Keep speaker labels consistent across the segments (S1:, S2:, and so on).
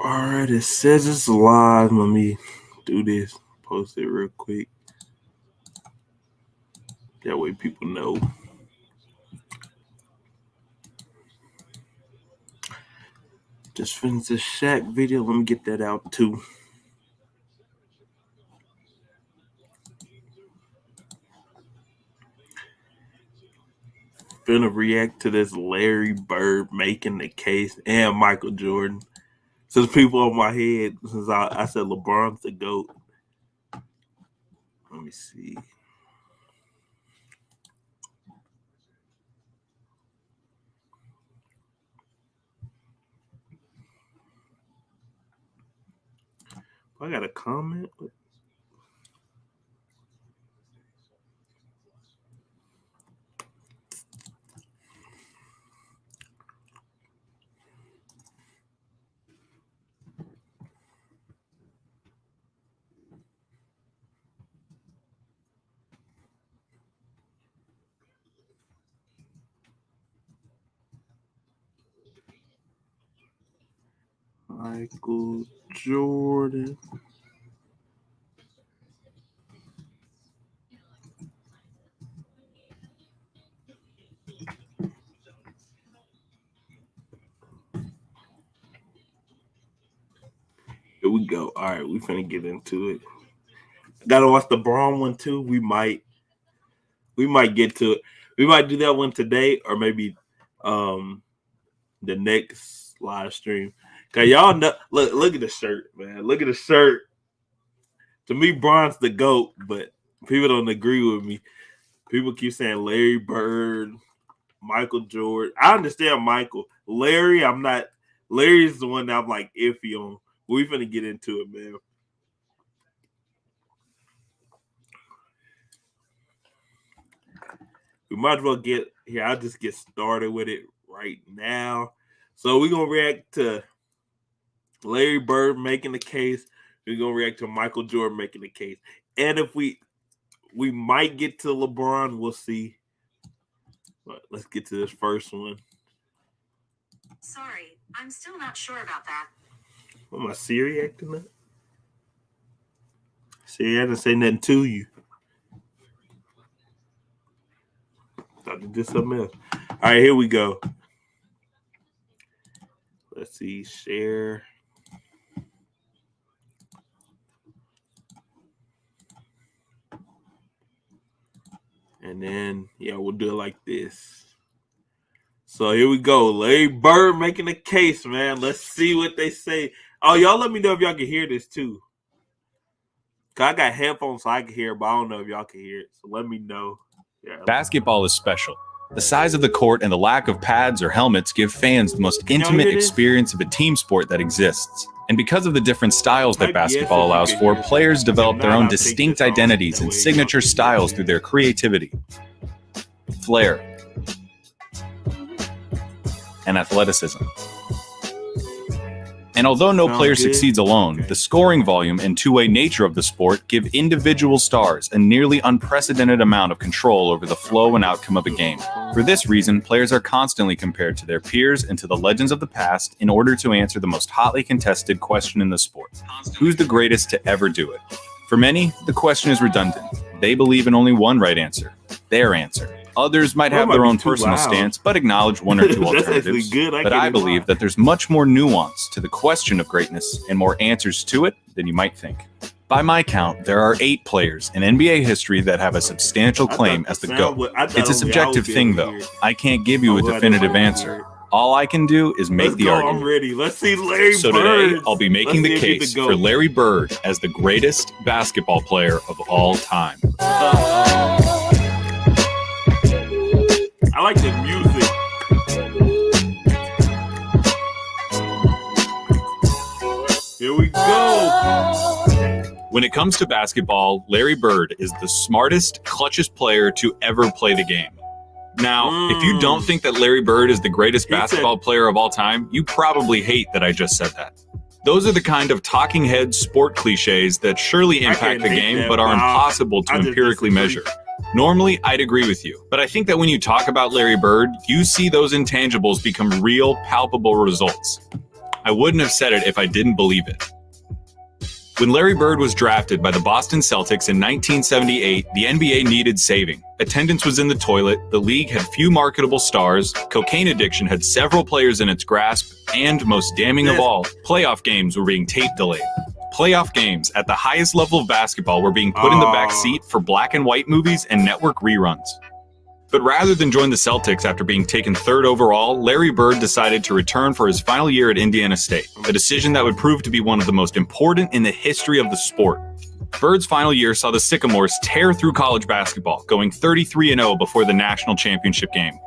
S1: All right, it says it's live. Let me do this. Post it real quick. That way people know. Just finished the Shaq video. Let me get that out too. Gonna react to this Larry Bird making the case and Michael Jordan. Since people on my head, since I said LeBron's the GOAT. Let me see. I got a comment. Michael Jordan. Here we go. All right, we finna get into it. Gotta watch the Braun one too. We might get to it. We might do that one today, or maybe the next live stream. Cause y'all know, look at the shirt, man. Look at the shirt. To me, Braun's the GOAT, but people don't agree with me. People keep saying Larry Bird, Michael Jordan. I understand Michael. Larry, I'm not. Larry's the one that I'm like iffy on. We finna get into it, man. We might as well get here. I'll just get started with it right now. So we're gonna react to Larry Bird making the case. We're gonna react to Michael Jordan making the case. And if we might get to LeBron, we'll see. But let's get to this first one.
S2: Sorry, I'm still not sure about that.
S1: What, my Siri acting up? Siri, I didn't say nothing to you. Thought you did something else. All right, here we go. Let's see, share. And then, yeah, we'll do it like this. So here we go. Larry Bird making the case, man. Let's see what they say. Oh, y'all let me know if y'all can hear this too. Cause I got headphones so I can hear it, but I don't know if y'all can hear it. So let me know. Yeah.
S3: Basketball is special. The size of the court and the lack of pads or helmets give fans the most intimate experience of a team sport that exists. And because of the different styles that basketball allows for, players develop their own distinct identities and signature styles through their creativity, flair, and athleticism. And although no player succeeds alone, the scoring volume and two-way nature of the sport give individual stars a nearly unprecedented amount of control over the flow and outcome of a game. For this reason, players are constantly compared to their peers and to the legends of the past in order to answer the most hotly contested question in the sport: who's the greatest to ever do it? For many, the question is redundant. They believe in only one right answer, their answer. Others might have their own personal stance, but acknowledge one or two alternatives. But I believe that there's much more nuance to the question of greatness and more answers to it than you might think. By my count, there are 8 players in NBA history that have a substantial claim as the GOAT. It's a subjective thing, though. I can't give you a definitive answer. All I can do is make the argument.
S1: I'm ready. Let's see Larry Bird.
S3: So today, I'll be making the case for Larry Bird as the greatest basketball player of all time.
S1: I like the music. Here we go.
S3: When it comes to basketball, Larry Bird is the smartest, clutchest player to ever play the game. Now, if you don't think that Larry Bird is the greatest
S1: He said-
S3: basketball player of all time, you probably hate that I just said that. Those are the kind of talking head sport cliches that surely
S1: I
S3: impact
S1: can't
S3: the
S1: hate
S3: game,
S1: that,
S3: but are
S1: but
S3: impossible to
S1: I just
S3: empirically
S1: disagree.
S3: measure. Normally, I'd agree with you, but I think that when you talk about Larry Bird, you see those intangibles become real, palpable results. I wouldn't have said it if I didn't believe it. When Larry Bird was drafted by the Boston Celtics in 1978, the NBA needed saving. Attendance was in the toilet, the league had few marketable stars, cocaine addiction had several players in its grasp, and most damning of all, playoff games were being tape delayed. Playoff games at the highest level of basketball were being put in the back seat for black and white movies and network reruns. But rather than join the Celtics after being taken third overall, Larry Bird decided to return for his final year at Indiana State, a decision that would prove to be one of the most important in the history of the sport. Bird's final year saw the Sycamores tear through college basketball, going 33-0 before the national championship game.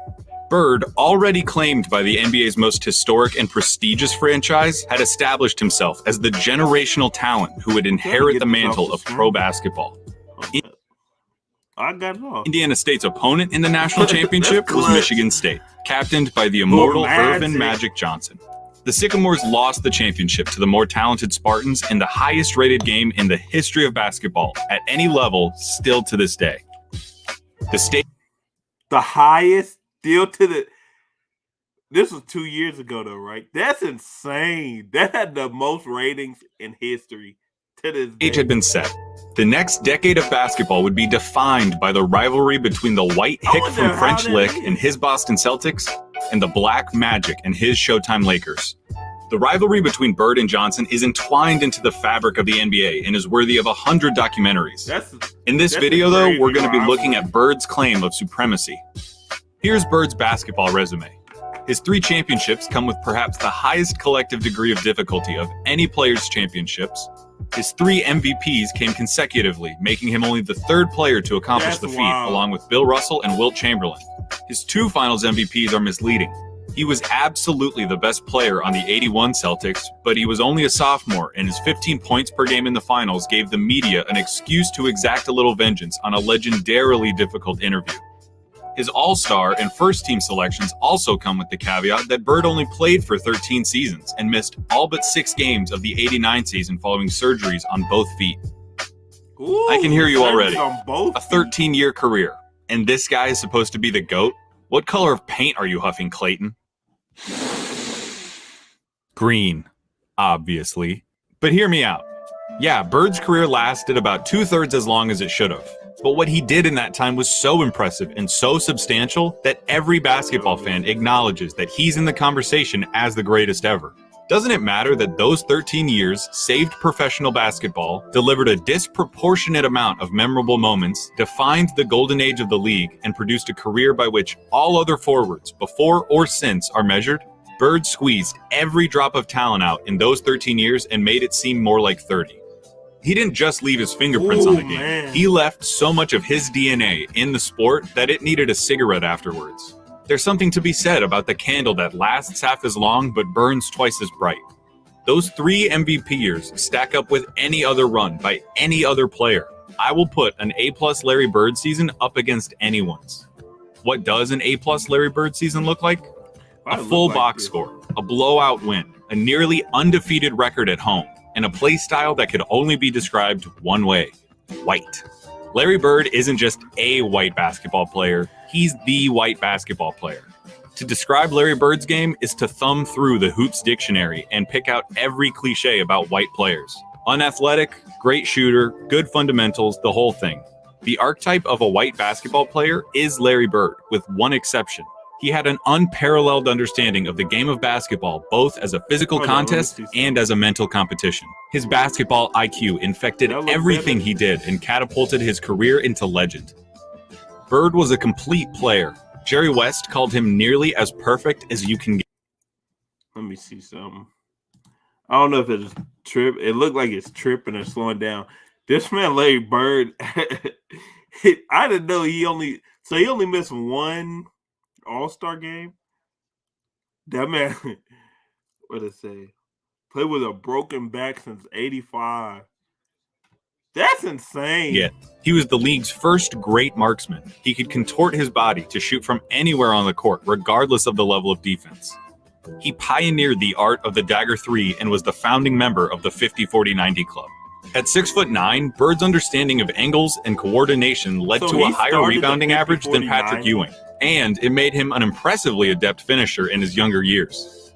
S3: Bird, already claimed by the NBA's most historic and prestigious franchise, had established himself as the generational talent who would inherit the mantle of pro basketball.
S1: I got it all.
S3: Indiana State's opponent in the national championship
S1: That's
S3: was
S1: clutch.
S3: Michigan State, captained by the immortal
S1: Magic.
S3: Irvin Magic Johnson. The Sycamores lost the championship to the more talented Spartans in the highest rated game in the history of basketball at any level still to this day. The state
S1: The highest still to the. This was 2 years ago, though, right? That's insane. That had the most ratings in history to this
S3: stage
S1: day.
S3: had been set. The next decade of basketball would be defined by the rivalry between the white
S1: I
S3: hick
S1: wonder
S3: from
S1: how
S3: French
S1: that
S3: Lick
S1: is.
S3: and his Boston Celtics, and the black Magic and his Showtime Lakers. The rivalry between Bird and Johnson is entwined into the fabric of the NBA and is worthy of 100 documentaries.
S1: That's
S3: In this
S1: That's
S3: video,
S1: a
S3: though,
S1: crazy
S3: we're going to be
S1: rivalry.
S3: looking at Bird's claim of supremacy. Here's Bird's basketball resume. His 3 championships come with perhaps the highest collective degree of difficulty of any player's championships. His 3 MVPs came consecutively, making him only the 3rd player to accomplish
S1: That's
S3: the feat,
S1: wild.
S3: along with Bill Russell and Wilt Chamberlain. His 2 finals MVPs are misleading. He was absolutely the best player on the 81 Celtics, but he was only a sophomore, and his 15 points per game in the finals gave the media an excuse to exact a little vengeance on a legendarily difficult interview. His All-Star and first-team selections also come with the caveat that Bird only played for 13 seasons and missed all but 6 games of the 89 season following surgeries on both feet.
S1: Ooh,
S3: I can hear you already.
S1: On both
S3: A 13-year career, and this guy is supposed to be the GOAT? What color of paint are you huffing, Clayton? Green, obviously. But hear me out. Yeah, Bird's career lasted about 2/3 as long as it should have. But what he did in that time was so impressive and so substantial that every basketball fan acknowledges that he's in the conversation as the greatest ever. Doesn't it matter that those 13 years saved professional basketball, delivered a disproportionate amount of memorable moments, defined the golden age of the league, and produced a career by which all other forwards, before or since, are measured? Bird squeezed every drop of talent out in those 13 years and made it seem more like 30. He didn't just leave his fingerprints on the game.
S1: Man.
S3: He left so much of his DNA in the sport that it needed a cigarette afterwards. There's something to be said about the candle that lasts half as long but burns twice as bright. Those 3 MVP years stack up with any other run by any other player. I will put an A+ Larry Bird season up against anyone's. What does an A+ Larry Bird season look like?
S1: Why
S3: A
S1: it look
S3: full
S1: like
S3: box
S1: this?
S3: score, a blowout win, a nearly undefeated record at home, and a play style that could only be described one way: white. Larry Bird isn't just a white basketball player, he's the white basketball player. To describe Larry Bird's game is to thumb through the Hoops dictionary and pick out every cliche about white players. Unathletic, great shooter, good fundamentals, the whole thing. The archetype of a white basketball player is Larry Bird, with one exception. He had an unparalleled understanding of the game of basketball, both as a physical
S1: Hold on, let me
S3: contest
S1: see something.
S3: and as a mental competition. His basketball IQ infected
S1: That look
S3: everything
S1: better.
S3: he did and catapulted his career into legend. Bird was a complete player. Jerry West called him nearly as perfect as you can get.
S1: Let me see something. I don't know if it's trip. It looked like it's tripping or slowing down. This man, Larry Bird, I didn't know he only missed 1 All-Star game. That man, what did it say? Played with a broken back since '85. That's insane.
S3: Yeah. He was the league's first great marksman. He could contort his body to shoot from anywhere on the court, regardless of the level of defense. He pioneered the art of the dagger 3 and was the founding member of the 50-40-90 club. At 6'9", Bird's understanding of angles and coordination led
S1: So
S3: to
S1: he
S3: a higher
S1: started
S3: rebounding
S1: the
S3: average than
S1: 50-40-90?
S3: Patrick Ewing, and it made him an impressively adept finisher in his younger years.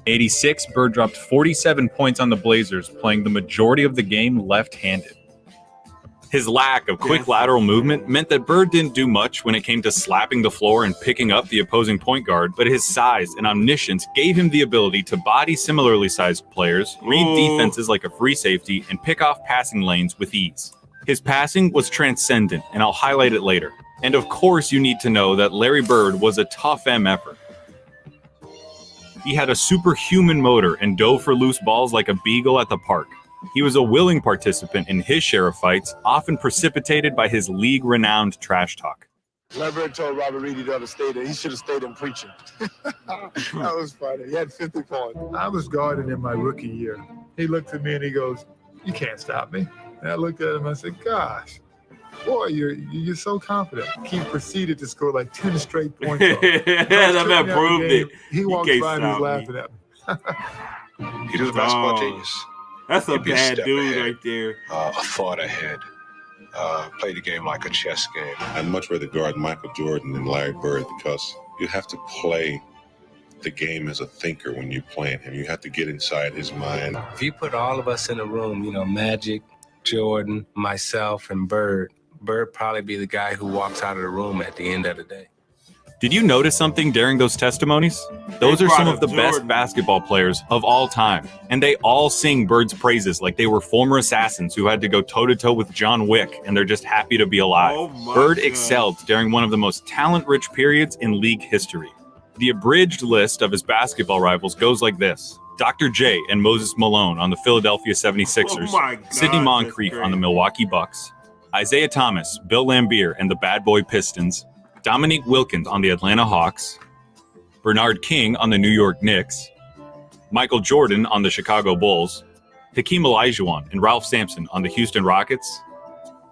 S3: 86, Bird dropped 47 points on the Blazers, playing the majority of the game left-handed. His lack of quick lateral movement meant that Bird didn't do much when it came to slapping the floor and picking up the opposing point guard, but his size and omniscience gave him the ability to body similarly sized players, read defenses like a free safety, and pick off passing lanes with ease. His passing was transcendent, and I'll highlight it later. And of course you need to know that Larry Bird was a tough MFer. He had a superhuman motor and dove for loose balls like a beagle at the park. He was a willing participant in his share of fights, often precipitated by his league-renowned trash talk.
S4: Larry Bird told Robert Reedy to have stayed there. He should have stayed in preaching. That was funny. He had 50 points.
S5: I was guarding in my rookie year. He looked at me and he goes, "You can't stop me." And I looked at him and I said, "Gosh, boy, you're so confident." He proceeded to score like 10 straight points.
S1: That man proved it.
S5: He
S1: You
S5: walked
S1: can't
S5: by and he was
S1: stop
S5: laughing at me.
S6: He was a basketball genius.
S1: That's a
S6: He'd be a
S1: bad
S6: step
S1: dude
S6: ahead.
S1: right there.
S6: A thought ahead. Play the game like a chess game.
S7: I'd much rather guard Michael Jordan than Larry Bird because you have to play the game as a thinker when you're playing him. You have to get inside his mind.
S8: If you put all of us in a room, Magic, Jordan, myself, and Bird probably be the guy who walks out of the room at the end of the day.
S3: Did you notice something during those testimonies? Those are some
S1: brought
S3: of the
S1: up
S3: best
S1: Jordan.
S3: basketball players of all time, and they all sing Bird's praises like they were former assassins who had to go toe-to-toe with John Wick, and they're just happy to be alive.
S1: Oh my
S3: Bird
S1: God.
S3: excelled during one of the most talent-rich periods in league history. The abridged list of his basketball rivals goes like this: Dr. J and Moses Malone on the Philadelphia 76ers,
S1: Oh my God,
S3: Sidney
S1: that's
S3: Moncrief on the
S1: great.
S3: Milwaukee Bucks, Isaiah Thomas, Bill Laimbeer and the Bad Boy Pistons, Dominique Wilkins on the Atlanta Hawks, Bernard King on the New York Knicks, Michael Jordan on the Chicago Bulls, Hakeem Olajuwon and Ralph Sampson on the Houston Rockets,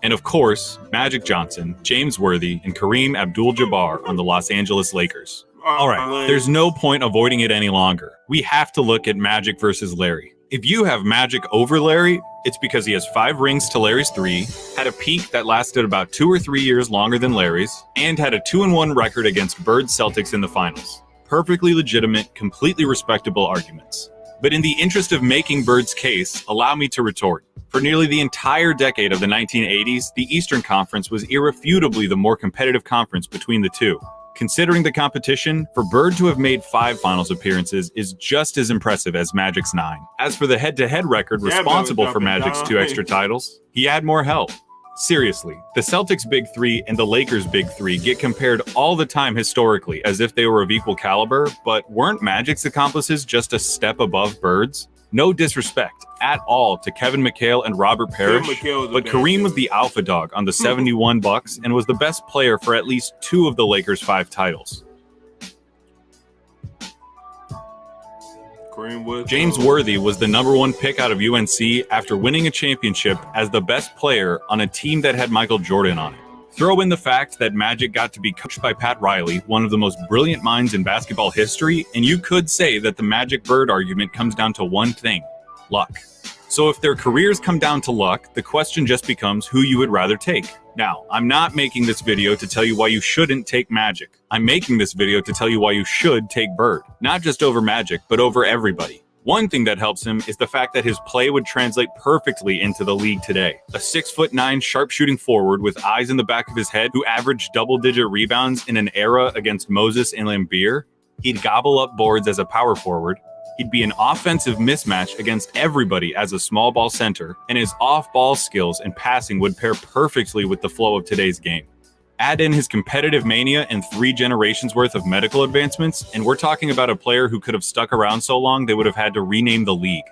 S3: and of course, Magic Johnson, James Worthy, and Kareem Abdul-Jabbar on the Los Angeles Lakers. All right, there's no point avoiding it any longer. We have to look at Magic versus Larry. If you have Magic over Larry, it's because he has 5 rings to Larry's 3, had a peak that lasted about 2 or 3 years longer than Larry's, and had a 2-1 record against Bird's Celtics in the finals. Perfectly legitimate, completely respectable arguments. But in the interest of making Bird's case, allow me to retort. For nearly the entire decade of the 1980s, the Eastern Conference was irrefutably the more competitive conference between the two. Considering the competition, for Bird to have made 5 finals appearances is just as impressive as Magic's 9. As for the head-to-head record
S1: Yeah,
S3: responsible
S1: but
S3: for Magic's
S1: down.
S3: 2 extra titles, he had more help. Seriously, the Celtics' Big 3 and the Lakers' Big 3 get compared all the time historically as if they were of equal caliber, but weren't Magic's accomplices just a step above Bird's? No disrespect at all to Kevin McHale and Robert Parrish,
S1: McHale was a
S3: but
S1: bad
S3: Kareem
S1: dude.
S3: was the alpha dog on the 71 Bucks and was the best player for at least 2 of the Lakers' 5 titles.
S1: Kareem Wood,
S3: James Worthy was the number 1 pick out of UNC after winning a championship as the best player on a team that had Michael Jordan on it. Throw in the fact that Magic got to be coached by Pat Riley, one of the most brilliant minds in basketball history, and you could say that the Magic-Bird argument comes down to one thing: luck. So if their careers come down to luck, the question just becomes who you would rather take. Now, I'm not making this video to tell you why you shouldn't take Magic. I'm making this video to tell you why you should take Bird. Not just over Magic, but over everybody. One thing that helps him is the fact that his play would translate perfectly into the league today. A 6'9" sharpshooting forward with eyes in the back of his head who averaged double-digit rebounds in an era against Moses and Laimbeer. He'd gobble up boards as a power forward. He'd be an offensive mismatch against everybody as a small ball center, and his off-ball skills and passing would pair perfectly with the flow of today's game. Add in his competitive mania and 3 generations worth of medical advancements, and we're talking about a player who could have stuck around so long they would have had to rename the league.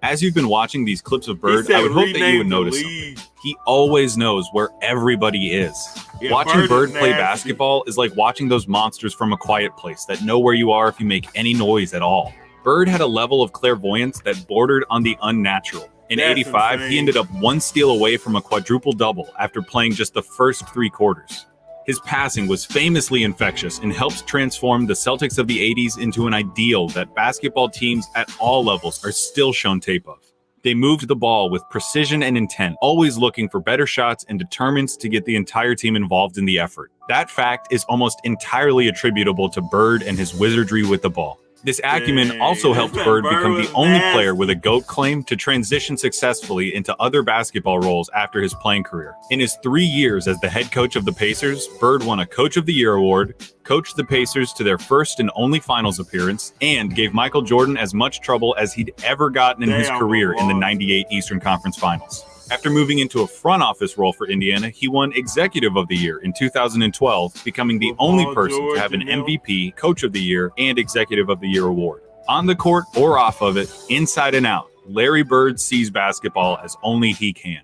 S3: As you've been watching these clips of Bird, I would hope that you would notice something. He always knows where everybody is.
S1: Yeah,
S3: Watching
S1: Bird
S3: Bird
S1: is
S3: play
S1: nasty.
S3: basketball is like watching those monsters from A Quiet Place that know where you are if you make any noise at all. Bird had a level of clairvoyance that bordered on the unnatural, In
S1: That's
S3: 85,
S1: insane.
S3: he ended up one steal away from a quadruple-double after playing just the first 3 quarters. His passing was famously infectious and helped transform the Celtics of the 80s into an ideal that basketball teams at all levels are still shown tape of. They moved the ball with precision and intent, always looking for better shots and determined to get the entire team involved in the effort. That fact is almost entirely attributable to Bird and his wizardry with the ball. This acumen
S1: Dang,
S3: also helped
S1: that
S3: Bird
S1: Bird
S3: become
S1: was
S3: the only
S1: nasty.
S3: player with a GOAT claim to transition successfully into other basketball roles after his playing career. In his 3 years as the head coach of the Pacers, Bird won a Coach of the Year award, coached the Pacers to their first and only finals appearance, and gave Michael Jordan as much trouble as he'd ever gotten in his
S1: Damn,
S3: career in the
S1: lost.
S3: 98 Eastern Conference Finals. After moving into a front office role for Indiana, he won Executive of the Year in 2012, becoming the
S1: With
S3: only
S1: Paul
S3: person
S1: George
S3: to have an
S1: and them.
S3: MVP, Coach of the Year, and Executive of the Year award. On the court or off of it, inside and out, Larry Bird sees basketball as only he can.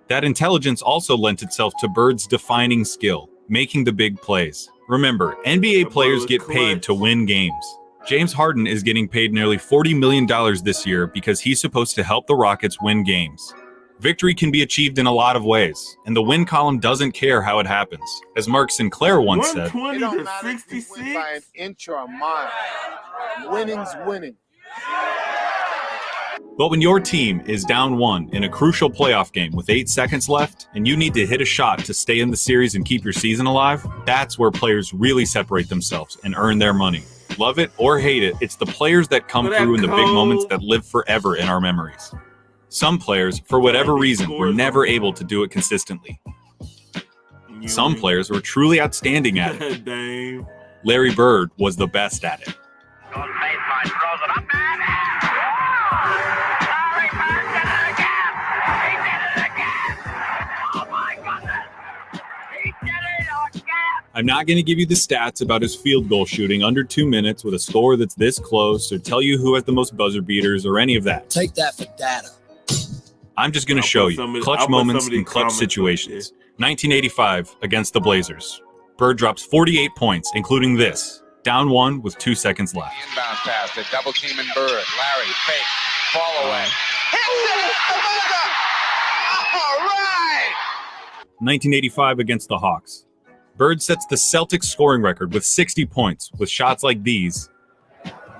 S3: That intelligence also lent itself to Bird's defining skill, making the big plays. Remember, NBA
S1: That boy
S3: players
S1: was
S3: get paid
S1: clutch.
S3: to win games. James Harden is getting paid nearly $40 million this year because he's supposed to help the Rockets win games. Victory can be achieved in a lot of ways, and the win column doesn't care how it happens. As Mark Sinclair once said,
S1: 120
S4: It don't
S1: to
S4: matter if you win by an
S1: 66.
S4: inch or a mile. Winning's winning.
S3: but when your team is down 1 in a crucial playoff game with 8 seconds left, and you need to hit a shot to stay in the series and keep your season alive, that's where players really separate themselves and earn their money. Love it or hate it, it's the players that come
S1: But that
S3: through in the big
S1: cold-
S3: moments that live forever in our memories. Some players, for whatever reason, were never able to do it consistently. Some players were truly outstanding at it.
S1: Dang.
S3: Larry Bird was the best at it. I'm not going to give you the stats about his field goal shooting under 2 minutes with a score that's this close, or tell you who has the most buzzer beaters, or any of that.
S9: Take that for data.
S3: I'm just going to
S1: I'll
S3: show
S1: put
S3: you
S1: some of-
S3: clutch
S1: I'll put
S3: moments
S1: some of these
S3: and clutch
S1: comments up
S3: situations. 1985 against the Blazers. Bird drops 48 points, including this. Down 1 with 2 seconds left.
S10: Inbound pass, the double team in Bird. Larry, fake, fall away. Hits it! All right!
S3: 1985 against the Hawks. Bird sets the Celtics scoring record with 60 points with shots like these.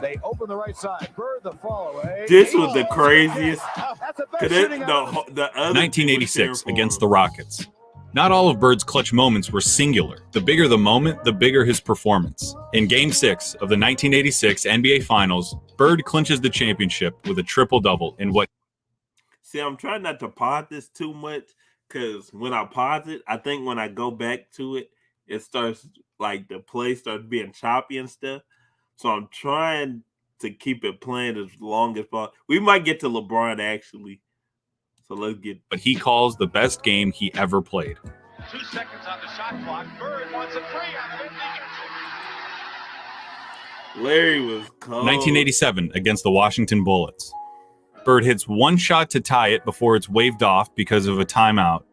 S11: They open the right side. Bird the fall away.
S1: This was the craziest.
S11: That's the best
S1: 'Cause
S11: shooting
S1: the other
S3: 1986 against the Rockets. Not all of Bird's clutch moments were singular. The bigger the moment, the bigger his performance. In Game 6 of the 1986 NBA Finals, Bird clinches the championship with a triple-double in what...
S1: See, I'm trying not to pause this too much because when I pause it, I think when I go back to it, it starts like the play starts being choppy and stuff. So I'm trying to keep it playing as long as possible. We might get to LeBron actually. So let's get.
S3: But he calls the best game he ever played.
S11: 2 seconds on the shot clock. Bird wants a 3 on 50.
S1: Larry was cold.
S3: 1987 against the Washington Bullets. Bird hits one shot to tie it before it's waved off because of a timeout.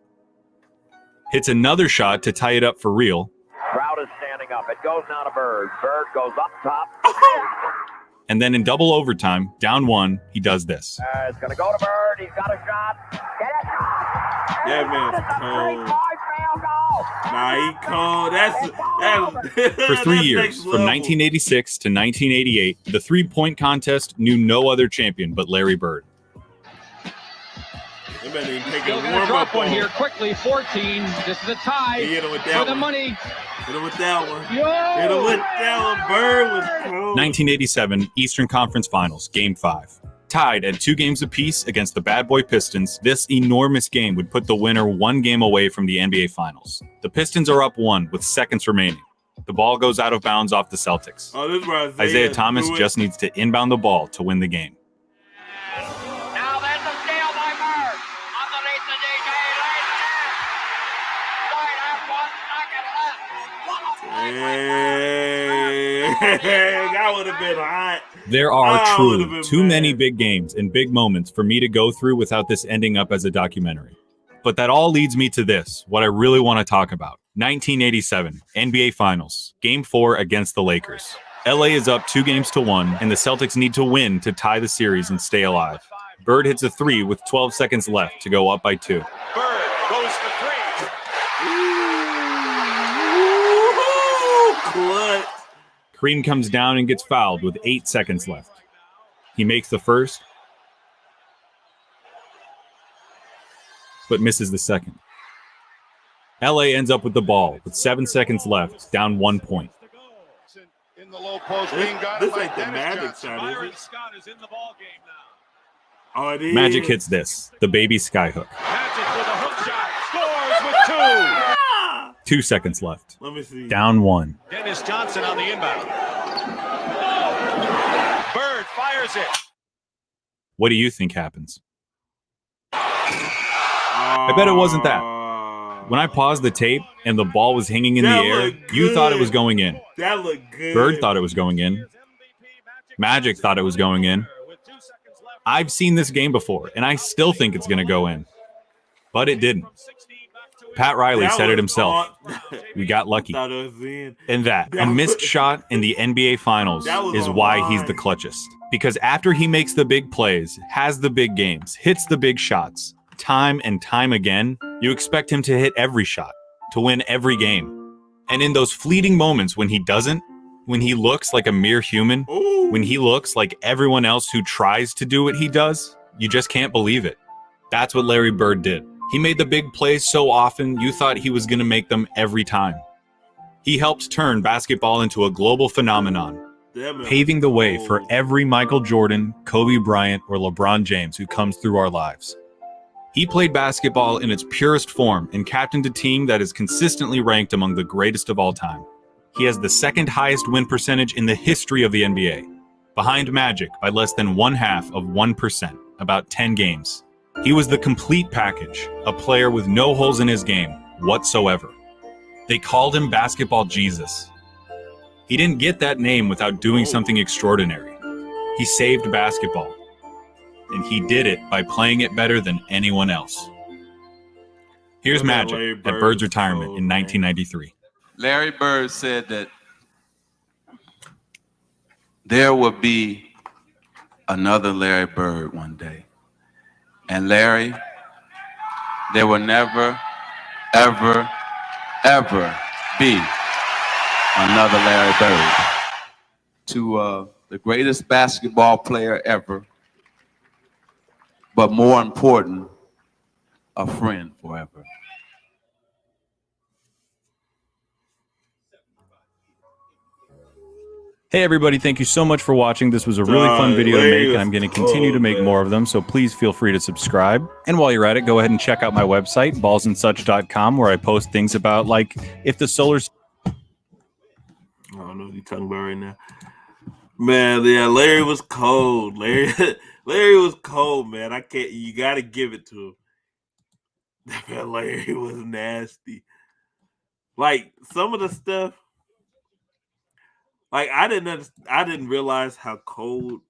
S3: Hits another shot to tie it up for real.
S12: Crowd is standing up. It goes now to Bird. Bird goes up top.
S3: And then in double overtime, down 1, he does this.
S12: It's going to go to Bird. He's got a shot. Get it.
S1: That man's cold. Nah, he cold. That's
S3: For 3
S1: that's
S3: years,
S1: next
S3: from
S1: level.
S3: 1986 to 1988, the three-point contest knew no other champion but Larry Bird.
S1: They better even take
S13: Still
S1: a
S13: going to
S1: warm
S13: drop
S1: up
S13: one
S1: on
S13: here
S1: him.
S13: quickly. 14. This is a tie
S1: He hit him with
S13: for
S1: that
S13: the
S1: one.
S13: money.
S1: Hit him with that one.
S13: Yo!
S1: Hit him with that one. Bird was cold.
S3: 1987 Eastern Conference Finals, Game 5. Tied at 2 games apiece against the Bad Boy Pistons, this enormous game would put the winner 1 game away from the NBA Finals. The Pistons are up 1 with seconds remaining. The ball goes out of bounds off the Celtics.
S1: Oh, this is where
S3: Isaiah Thomas
S1: threw it.
S3: just needs to inbound the ball to win the game.
S12: Now there's a steal by Bird. Underneath the DJ.
S1: Hey, that would have been hot.
S3: There are
S1: I would've
S3: truly
S1: been
S3: too
S1: mad.
S3: many big games and big moments for me to go through without this ending up as a documentary. But that all leads me to this, what I really want to talk about. 1987 NBA Finals, Game 4 against the Lakers. LA is up 2-1, and the Celtics need to win to tie the series and stay alive. Bird hits a three with 12 seconds left to go up by 2.
S11: Bird goes for 3.
S1: Clutch.
S3: Green comes down and gets fouled with 8 seconds left. He makes the first, but misses the second. LA ends up with the ball with 7 seconds left, down 1 point.
S4: In the low post, being guarded
S1: This
S4: by
S1: ain't the
S4: Dennis
S1: Magic
S4: Johnson.
S1: shot, is
S11: Byron
S1: it?
S11: Scott is in the ball game now.
S1: Oh, it is.
S3: Magic hits this, the baby skyhook.
S11: Magic with a hook shot, scores with 2.
S3: 2 seconds left.
S1: Let me see.
S3: Down 1.
S11: Dennis Johnson on the inbound. Bird fires it.
S3: What do you think happens? I bet it wasn't that. When I paused the tape and the ball was hanging in the
S1: That
S3: air,
S1: looked
S3: you thought it
S1: good.
S3: was going in.
S1: That looked good.
S3: Bird thought it was going in. Magic thought it was going in. I've seen this game before, and I still think it's going to go in. But it didn't. Pat Riley
S1: That
S3: said it
S1: was
S3: himself.
S1: on-
S3: We got lucky.
S1: Thought it was in.
S3: And that, a
S1: That
S3: missed
S1: was-
S3: shot in the NBA Finals
S1: That was
S3: is
S1: on
S3: why
S1: mine.
S3: he's the clutchest. Because after he makes the big plays, has the big games, hits the big shots, time and time again, you expect him to hit every shot, to win every game. And in those fleeting moments when he doesn't, when he looks like a mere human,
S1: Ooh.
S3: when he looks like everyone else who tries to do what he does, you just can't believe it. That's what Larry Bird did. He made the big plays so often you thought he was going to make them every time. He helped turn basketball into a global phenomenon,
S1: That man
S3: paving the way
S1: was
S3: for
S1: cold.
S3: every Michael Jordan, Kobe Bryant, or LeBron James who comes through our lives. He played basketball in its purest form and captained a team that is consistently ranked among the greatest of all time. He has the second highest win percentage in the history of the NBA, behind Magic by less than 0.5%, about 10 games. He was the complete package, a player with no holes in his game whatsoever. They called him Basketball Jesus. He didn't get that name without doing something extraordinary. He saved basketball. And he did it by playing it better than anyone else. Here's
S1: Look at
S3: Magic
S1: Larry
S3: at
S1: Bird.
S3: Bird's retirement in
S1: Man.
S3: 1993.
S9: Larry Bird said that there will be another Larry Bird one day. And Larry, there will never, ever, ever be another Larry Bird. To the greatest basketball player ever, but more important, a friend forever.
S3: Hey everybody, thank you so much for watching. This was a really fun video to
S1: Larry
S3: make, and I'm
S1: was
S3: going to continue to
S1: cold,
S3: make
S1: man.
S3: more of them, so please feel free to subscribe. And while you're at it, go ahead and check out my website, ballsandsuch.com, where I post things about, like, if the solar...
S1: I don't know what you're talking about right now. Man, yeah, Larry was cold. Larry was cold, man. I can't. You got to give it to him. Man, Larry was nasty. Like some of the stuff, like I didn't realize how cold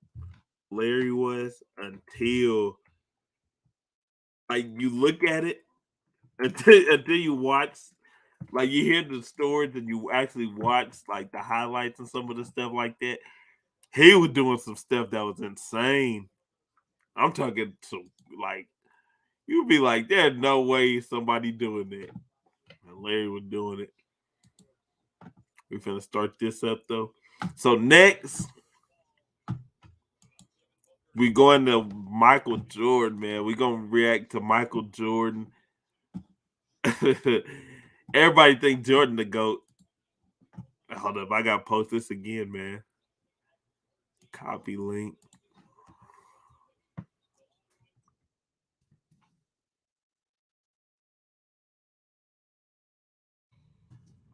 S1: Larry was until like you look at it until you watch. Like you hear the stories and you actually watch like the highlights and some of the stuff like that. He was doing some stuff that was insane. I'm talking to like you'd be like, there's no way somebody doing that. And Larry was doing it. We're gonna start this up though. So next, we going to Michael Jordan, man. We're gonna react to Michael Jordan. Everybody think Jordan the GOAT. Hold up, I gotta post this again, man. Copy link.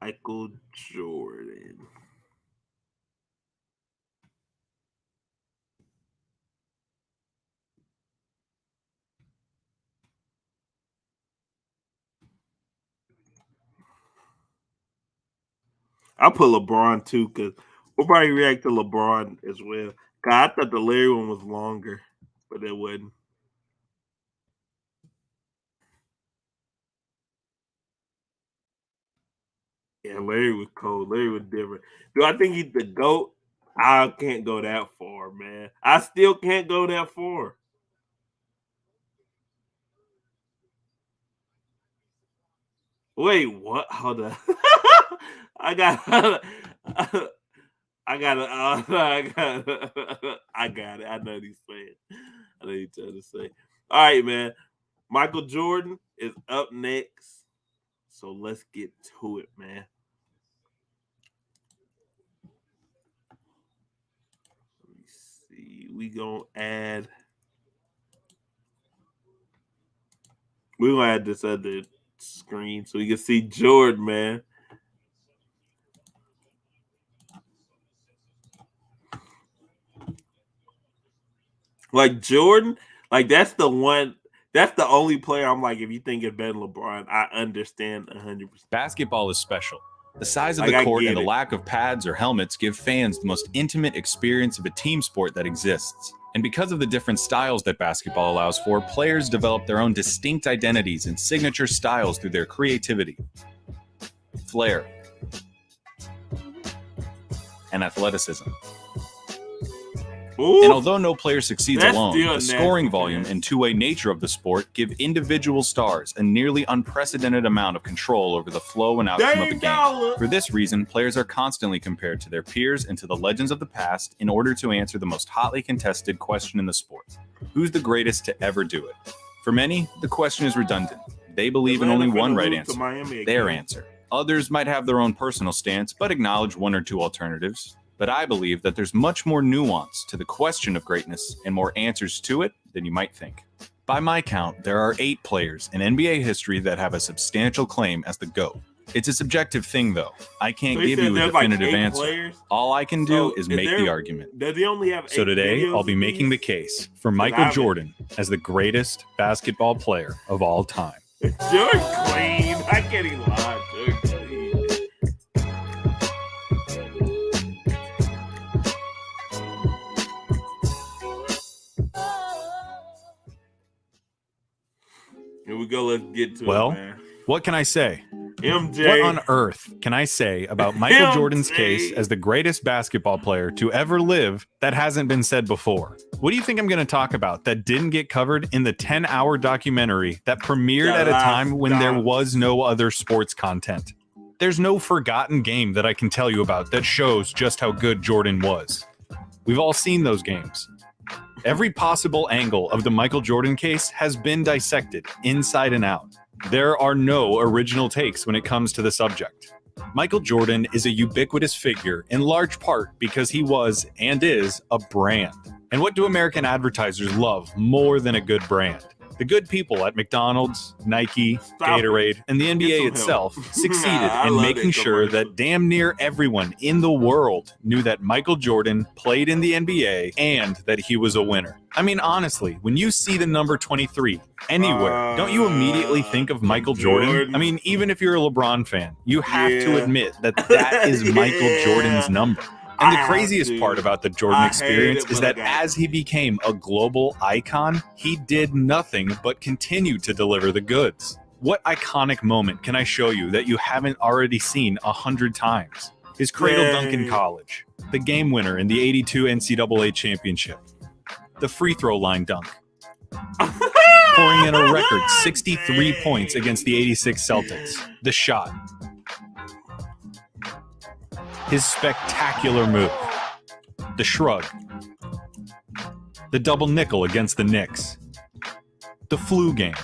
S1: Michael Jordan. I'll put LeBron too, because we'll probably react to LeBron as well. God, I thought the Larry one was longer, but it wasn't. Yeah, Larry was cold. Larry was different. Do I think he's the GOAT? I can't go that far, man. I still can't go that far. Wait, what? Hold on. I got it. I got it. I know what he's saying. I know what he's trying to say. All right, man. Michael Jordan is up next. So let's get to it, man. Let me see. We're going to add this other screen so we can see Jordan, man. Like Jordan, like that's the only player I'm like, if you think it's better than LeBron, I understand 100%.
S3: Basketball is special. The size of the court and the lack of pads or helmets give fans the most intimate experience of a team sport that exists. And because of the different styles that basketball allows for, players develop their own distinct identities and signature styles through their creativity, flair, and athleticism.
S1: Ooh.
S3: And although no player succeeds alone, the scoring volume and two-way nature of the sport give individual stars a nearly unprecedented amount of control over the flow and outcome of a game. For this reason, players are constantly compared to their peers and to the legends of the past in order to answer the most hotly contested question in the sport: who's the greatest to ever do it? For many, the question is redundant. They believe in only one right answer, their answer. Others might have their own personal stance, but acknowledge one or two alternatives. But I believe that there's much more nuance to the question of greatness and more answers to it than you might think. By my count, there are 8 players in NBA history that have a substantial claim as the GOAT. It's a subjective thing, though. I can't give you a definitive answer. Players? All I can do is make the argument.
S1: Does he only have 8
S3: so today, I'll be making the case for Michael Jordan as the greatest basketball player of all time.
S1: Jordan Queen. I can't even lie. Jordan Queen. Here we go. Let's get to it, man.
S3: What can I say?
S1: MJ.
S3: What on earth can I say about Michael Jordan's case as the greatest basketball player to ever live that hasn't been said before? What do you think I'm going to talk about that didn't get covered in the 10-hour documentary that premiered at a time when there was no other sports content? There's no forgotten game that I can tell you about that shows just how good Jordan was. We've all seen those games. Every possible angle of the Michael Jordan case has been dissected inside and out. There are no original takes when it comes to the subject. Michael Jordan is a ubiquitous figure in large part because he was and is a brand. And what do American advertisers love more than a good brand? The good people at McDonald's, Nike, Gatorade, and the NBA itself succeeded in making sure that damn near everyone in the world knew that Michael Jordan played in the NBA and that he was a winner. I mean, honestly, when you see the number 23 anywhere, don't you immediately think of Michael Jordan? I mean, even if you're a LeBron fan, you have to admit that that is Michael Jordan's number. And the craziest part about the Jordan experience is that as he became a global icon, he did nothing but continue to deliver the goods. What iconic moment can I show you that you haven't already seen 100 times? His cradle dunk in college, the game winner in the '82 NCAA championship, the free throw line dunk, pouring in a record 63 points against the '86 Celtics, the shot, his spectacular move, the shrug, the double nickel against the Knicks, the flu game,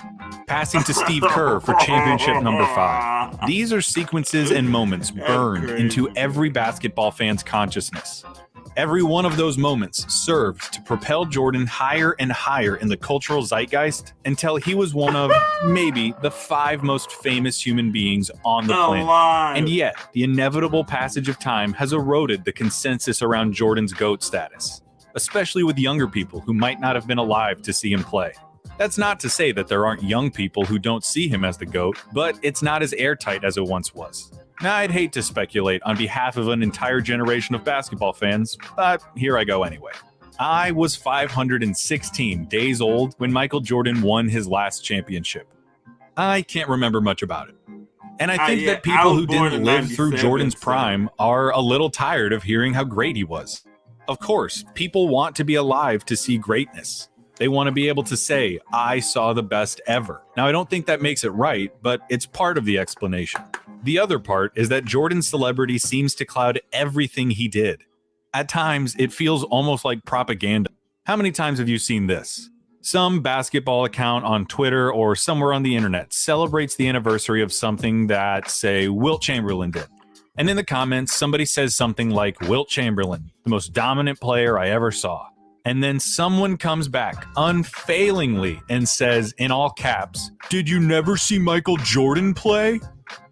S3: passing to Steve Kerr for championship number 5. These are sequences and moments burned into every basketball fan's consciousness. Every one of those moments served to propel Jordan higher and higher in the cultural zeitgeist until he was one of, maybe, the 5 most famous human beings on the planet. And yet, the inevitable passage of time has eroded the consensus around Jordan's GOAT status, especially with younger people who might not have been alive to see him play. That's not to say that there aren't young people who don't see him as the GOAT, but it's not as airtight as it once was. Now, I'd hate to speculate on behalf of an entire generation of basketball fans, but here I go anyway. I was 516 days old when Michael Jordan won his last championship. I can't remember much about it. And I think that people who didn't live through Jordan's prime are a little tired of hearing how great he was. Of course, people want to be alive to see greatness. They want to be able to say, I saw the best ever. Now, I don't think that makes it right, but it's part of the explanation. The other part is that Jordan's celebrity seems to cloud everything he did. At times, it feels almost like propaganda. How many times have you seen this? Some basketball account on Twitter or somewhere on the internet celebrates the anniversary of something that, say, Wilt Chamberlain did. And in the comments, somebody says something like, Wilt Chamberlain, the most dominant player I ever saw. And then someone comes back unfailingly and says, in all caps, did you never see Michael Jordan play?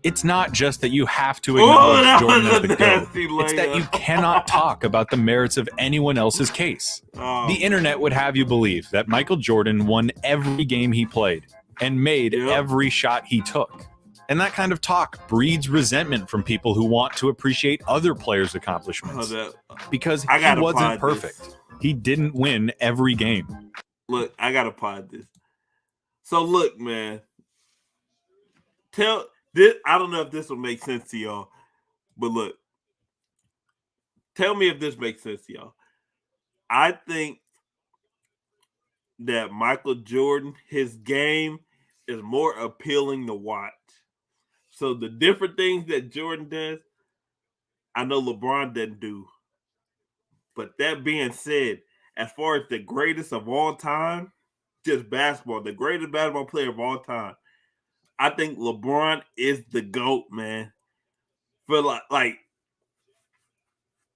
S3: It's not just that you have to acknowledge Jordan as the GOAT. It's that you cannot talk about the merits of anyone else's case. The internet would have you believe that Michael Jordan won every game he played and made every shot he took. And that kind of talk breeds resentment from people who want to appreciate other players' accomplishments. Because he wasn't perfect. He didn't win every game.
S1: Look, I gotta pod this. So look, man. I don't know if this will make sense to y'all, but look. Tell me if this makes sense to y'all. I think that Michael Jordan, his game is more appealing to watch. So the different things that Jordan does, I know LeBron doesn't do. But that being said, as far as the greatest of all time, just basketball, the greatest basketball player of all time, I think LeBron is the GOAT, man. For like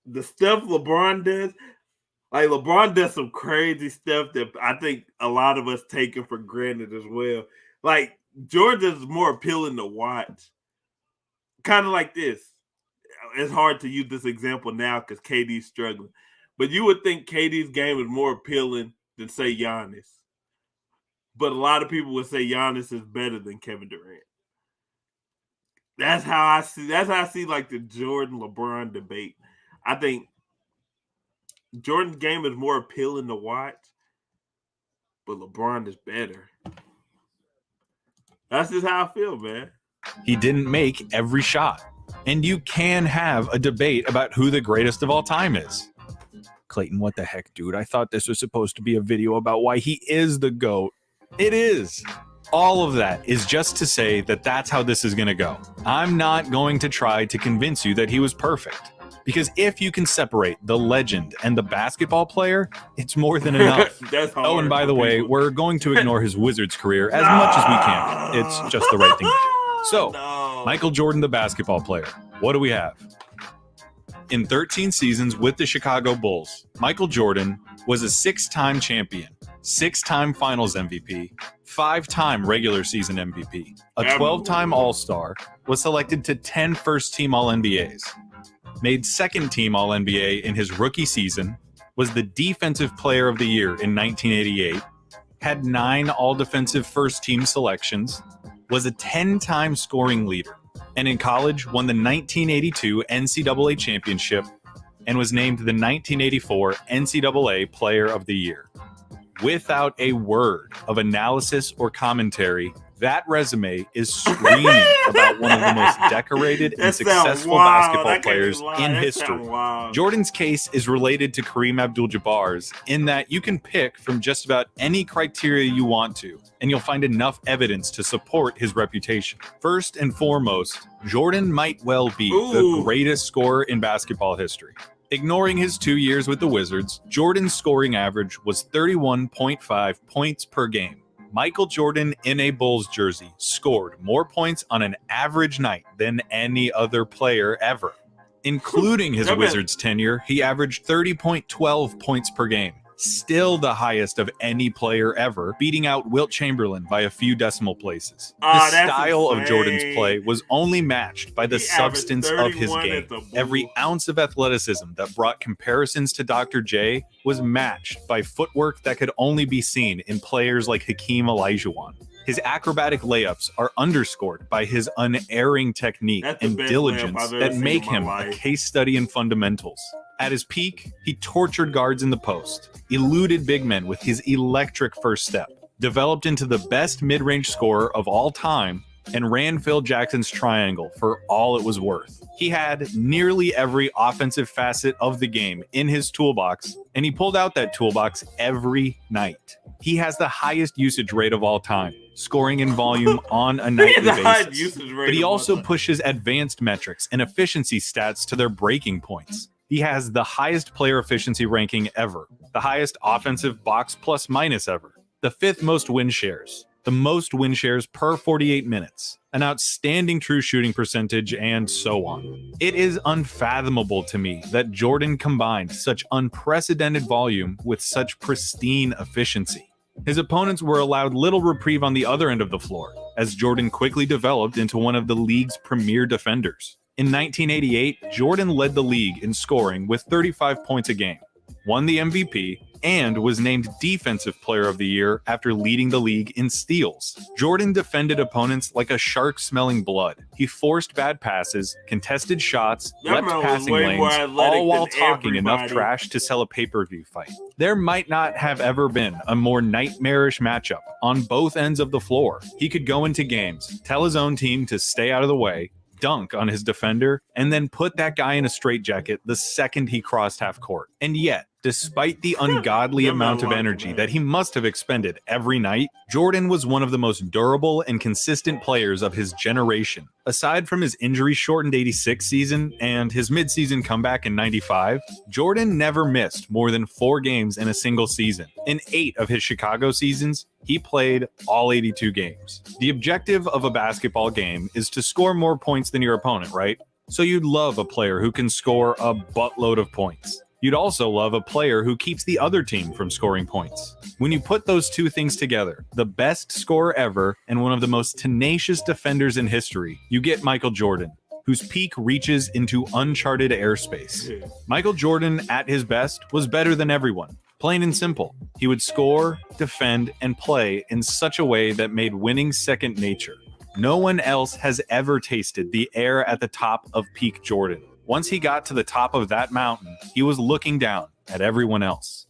S1: the stuff LeBron does, like LeBron does some crazy stuff that I think a lot of us take it for granted as well. Like Jordan is more appealing to watch. Kind of like this. It's hard to use this example now because KD's struggling. But you would think KD's game is more appealing than, say, Giannis. But a lot of people would say Giannis is better than Kevin Durant. That's how I see like the Jordan-LeBron debate. I think Jordan's game is more appealing to watch, but LeBron is better. That's just how I feel, man.
S3: He didn't make every shot. And you can have a debate about who the greatest of all time is. Clayton, what the heck, dude? I thought this was supposed to be a video about why he is the GOAT. It is. All of that is just to say that that's how this is going to go. I'm not going to try to convince you that he was perfect. Because if you can separate the legend and the basketball player, it's more than enough. Oh, and by the way, we're going to ignore his Wizards career as much as we can. It's just the right thing to do. So, Michael Jordan, the basketball player. What do we have? In 13 seasons with the Chicago Bulls, Michael Jordan was a 6-time champion, 6-time Finals MVP, 5-time regular season MVP, a 12-time All-Star, was selected to 10 first-team All-NBAs, made second-team All-NBA in his rookie season, was the Defensive Player of the Year in 1988, had 9 All-Defensive first-team selections, was a 10-time scoring leader, and in college won the 1982 NCAA championship and was named the 1984 NCAA Player of the Year. Without a word of analysis or commentary, that resume is screaming about one of the most decorated and successful basketball players in history. Jordan's case is related to Kareem Abdul-Jabbar's in that you can pick from just about any criteria you want to, and you'll find enough evidence to support his reputation. First and foremost, Jordan might well be the greatest scorer in basketball history. Ignoring his 2 years with the Wizards, Jordan's scoring average was 31.5 points per game. Michael Jordan in a Bulls jersey scored more points on an average night than any other player ever. Including his Wizards tenure, he averaged 30.12 points per game. Still the highest of any player ever, beating out Wilt Chamberlain by a few decimal places. The style of Jordan's play was only matched by the substance of his game. Every ounce of athleticism that brought comparisons to Dr. J was matched by footwork that could only be seen in players like Hakeem Olajuwon. His acrobatic layups are underscored by his unerring technique and diligence that make him a case study in fundamentals. At his peak, he tortured guards in the post, eluded big men with his electric first step, developed into the best mid-range scorer of all time, and ran Phil Jackson's triangle for all it was worth. He had nearly every offensive facet of the game in his toolbox, and he pulled out that toolbox every night. He has the highest usage rate of all time, scoring in volume on a nightly basis. But he also pushes advanced metrics and efficiency stats to their breaking points. He has the highest player efficiency ranking ever, the highest offensive box plus minus ever, the 5th most win shares, the most win shares per 48 minutes, an outstanding true shooting percentage, and so on. It is unfathomable to me that Jordan combined such unprecedented volume with such pristine efficiency. His opponents were allowed little reprieve on the other end of the floor, as Jordan quickly developed into one of the league's premier defenders. In 1988, Jordan led the league in scoring with 35 points a game, won the MVP, and was named Defensive Player of the Year after leading the league in steals. Jordan defended opponents like a shark smelling blood. He forced bad passes, contested shots, leapt passing lanes, all while talking enough trash to sell a pay-per-view fight. There might not have ever been a more nightmarish matchup on both ends of the floor. He could go into games, tell his own team to stay out of the way, dunk on his defender, and then put that guy in a straitjacket the second he crossed half court. And yet, despite the ungodly amount of energy that he must have expended every night, Jordan was one of the most durable and consistent players of his generation. Aside from his injury-shortened 86 season and his midseason comeback in 95, Jordan never missed more than 4 games in a single season. In 8 of his Chicago seasons, he played all 82 games. The objective of a basketball game is to score more points than your opponent, right? So you'd love a player who can score a buttload of points. You'd also love a player who keeps the other team from scoring points. When you put those two things together, the best scorer ever and one of the most tenacious defenders in history, you get Michael Jordan, whose peak reaches into uncharted airspace. Michael Jordan, at his best, was better than everyone. Plain and simple. He would score, defend, and play in such a way that made winning second nature. No one else has ever tasted the air at the top of peak Jordan. Once he got to the top of that mountain, he was looking down at everyone else.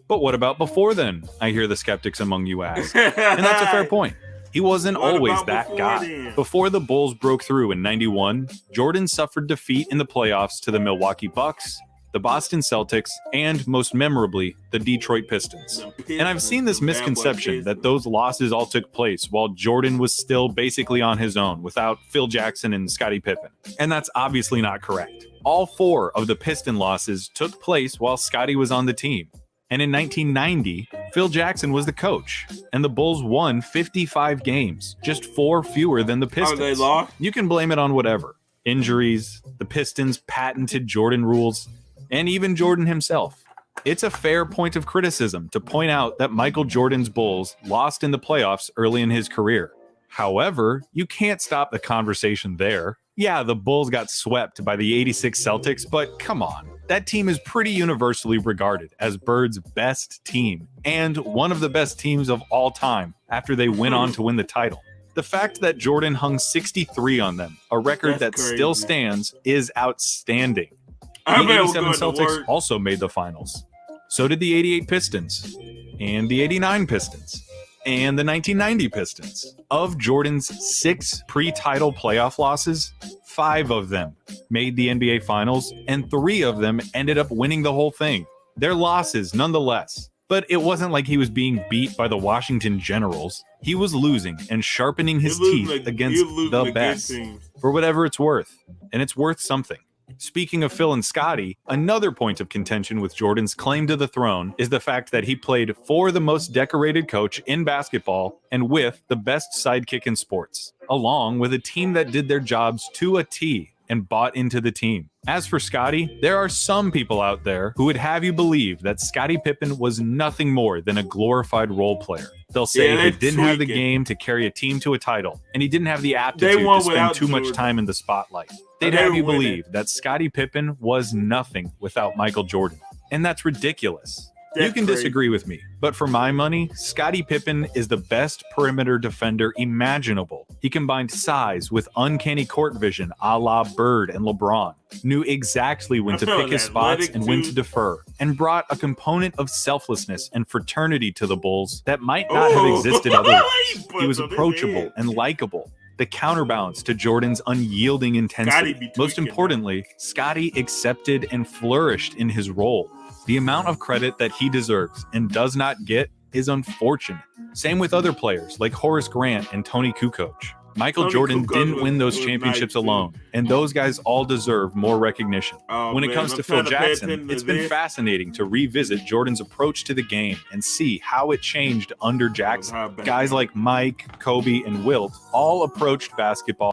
S3: But what about before then? I hear the skeptics among you ask. And that's a fair point. He wasn't always that guy. Then? Before the Bulls broke through in 91, Jordan suffered defeat in the playoffs to the Milwaukee Bucks, the Boston Celtics, and most memorably, the Detroit Pistons. And I've seen this misconception that those losses all took place while Jordan was still basically on his own without Phil Jackson and Scottie Pippen. And that's obviously not correct. All 4 of the Piston losses took place while Scottie was on the team. And in 1990, Phil Jackson was the coach, and the Bulls won 55 games, just 4 fewer than the Pistons.
S1: They lost?
S3: You can blame it on whatever. Injuries, the Pistons' patented Jordan rules, and even Jordan himself. It's a fair point of criticism to point out that Michael Jordan's Bulls lost in the playoffs early in his career. However, you can't stop the conversation there. Yeah, the Bulls got swept by the 86 Celtics, but come on. That team is pretty universally regarded as Bird's best team and one of the best teams of all time after they went on to win the title. The fact that Jordan hung 63 on them, a record that still stands, is outstanding. The 87 Celtics also made the finals. So did the 88 Pistons, and the 89 Pistons, and the 1990 Pistons. Of Jordan's 6 pre-title playoff losses, 5 of them made the NBA Finals, and 3 of them ended up winning the whole thing. They're losses nonetheless. But it wasn't like he was being beat by the Washington Generals. He was losing and sharpening his teeth against the best, for whatever it's worth. And it's worth something. Speaking of Phil and Scottie, another point of contention with Jordan's claim to the throne is the fact that he played for the most decorated coach in basketball and with the best sidekick in sports, along with a team that did their jobs to a T and bought into the team. As for Scottie, there are some people out there who would have you believe that Scottie Pippen was nothing more than a glorified role player. They'll say he didn't have the game to carry a team to a title, and he didn't have the aptitude to spend too much time in the spotlight. They'd have you believe that Scottie Pippen was nothing without Michael Jordan. And that's ridiculous. You can disagree with me, but for my money, Scottie Pippen is the best perimeter defender imaginable. He combined size with uncanny court vision a la Bird and LeBron, knew exactly when to pick his spots and when to defer, and brought a component of selflessness and fraternity to the Bulls that might not have existed otherwise. He was approachable and likable, the counterbalance to Jordan's unyielding intensity. Most importantly, Scottie accepted and flourished in his role. The amount of credit that he deserves and does not get is unfortunate. Same with other players like Horace Grant and Tony Kukoc. Michael
S1: Tony
S3: Jordan
S1: Kukoc
S3: didn't win those
S1: was
S3: championships
S1: nice, too.
S3: alone, and those guys all deserve more recognition.
S1: Oh,
S3: When it
S1: man,
S3: comes
S1: I'm
S3: to Phil
S1: trying to pay
S3: Jackson,
S1: attention to
S3: it's been
S1: this.
S3: fascinating to revisit Jordan's approach to the game and see how it changed under Jackson. Guys like Mike, Kobe, and Wilt all approached basketball.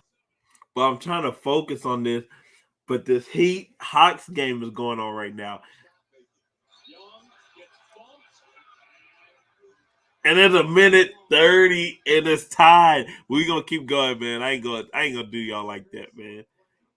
S1: But I'm trying to focus on this. But this Heat Hawks game is going on right now. And it's a minute 30 and it's tied. We're gonna keep going, man. I ain't gonna do y'all like that, man.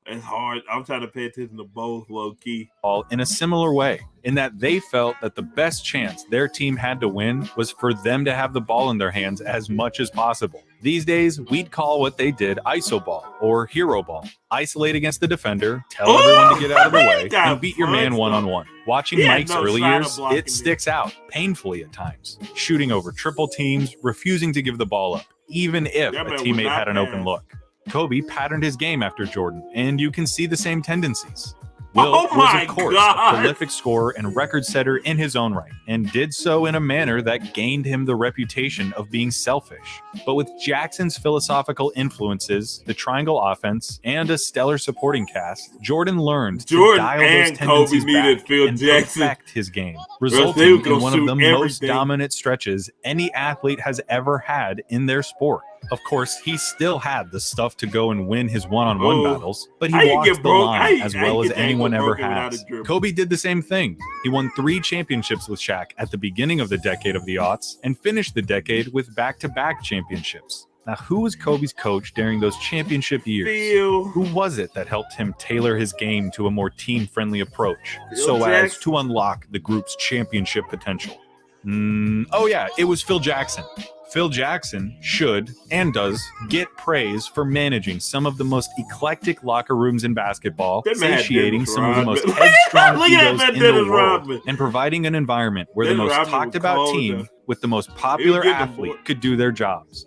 S1: It's hard. I'm trying to pay attention to both low key.
S3: In a similar way, in that they felt that the best chance their team had to win was for them to have the ball in their hands as much as possible. These days, we'd call what they did iso ball or hero ball. Isolate against the defender, tell everyone to get out of the way, and beat your man one-on-one. Watching Mike's early years, it sticks out painfully at times. Shooting over triple teams, refusing to give the ball up, even if a teammate had an open look. Kobe patterned his game after Jordan, and you can see the same tendencies. Wilt was, of course, a prolific scorer and record setter in his own right, and did so in a manner that gained him the reputation of being selfish. But with Jackson's philosophical influences, the triangle offense, and a stellar supporting cast, Jordan learned to dial those tendencies back and perfect his game, resulting in one of the most dominant stretches any athlete has ever had in their sport. Of course, he still had the stuff to go and win his one-on-one battles, but he walked the line as well as anyone ever has. Kobe did the same thing. He won 3 championships with Shaq at the beginning of the decade of the aughts and finished the decade with back-to-back championships. Now, who was Kobe's coach during those championship years? Who was it that helped him tailor his game to a more team-friendly approach so as to unlock the group's championship potential? Oh yeah, it was Phil Jackson. Phil Jackson should and does get praise for managing some of the most eclectic locker rooms in basketball, satiating some of the most headstrong egos in the world, and providing an environment where the most talked about team with the most popular athlete could do their jobs.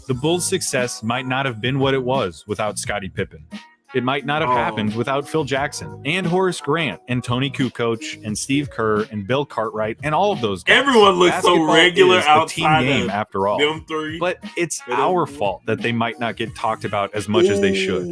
S3: The Bulls' success might not have been what it was without Scottie Pippen. It might not have happened without Phil Jackson and Horace Grant and Tony Kukoc and Steve Kerr and Bill Cartwright and all of those guys.
S1: Everyone looks
S3: Basketball
S1: so regular
S3: is the
S1: outside
S3: team game
S1: of
S3: after all.
S1: them three.
S3: But it's our fault that they might not get talked about as much as they should.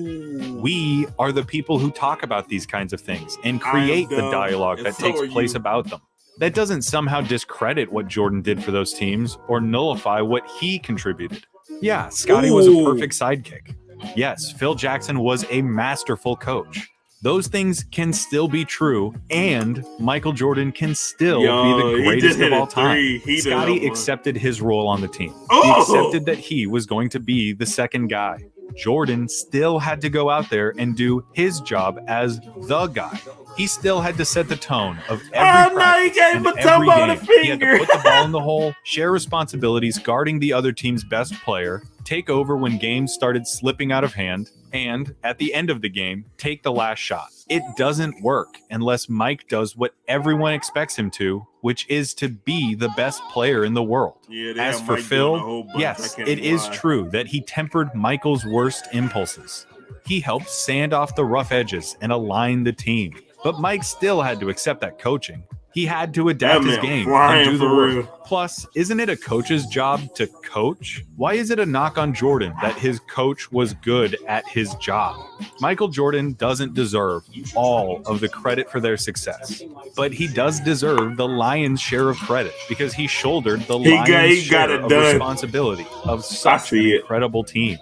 S3: We are the people who talk about these kinds of things and create the dialogue that takes place about them. That doesn't somehow discredit what Jordan did for those teams or nullify what he contributed. Yeah, Scottie was a perfect sidekick. Yes, Phil Jackson was a masterful coach. Those things can still be true, and Michael Jordan can still be the greatest of all time. Scottie accepted his role on the team. He accepted that he was going to be the second guy. Jordan still had to go out there and do his job as the guy. He still had to set the tone of every practice and every game. He had to put the ball in the hole, share responsibilities guarding the other team's best player, take over when games started slipping out of hand, and at the end of the game, take the last shot. It doesn't work unless Mike does what everyone expects him to, which is to be the best player in the world. As for Phil, yes, it is true that he tempered Michael's worst impulses. He helped sand off the rough edges and align the team. But Mike still had to accept that coaching. He had to adapt his game and do the work. Plus, isn't it a coach's job to coach? Why is it a knock on Jordan that his coach was good at his job? Michael Jordan doesn't deserve all of the credit for their success, but he does deserve the lion's share of credit because he shouldered the lion's share of responsibility of such an incredible team.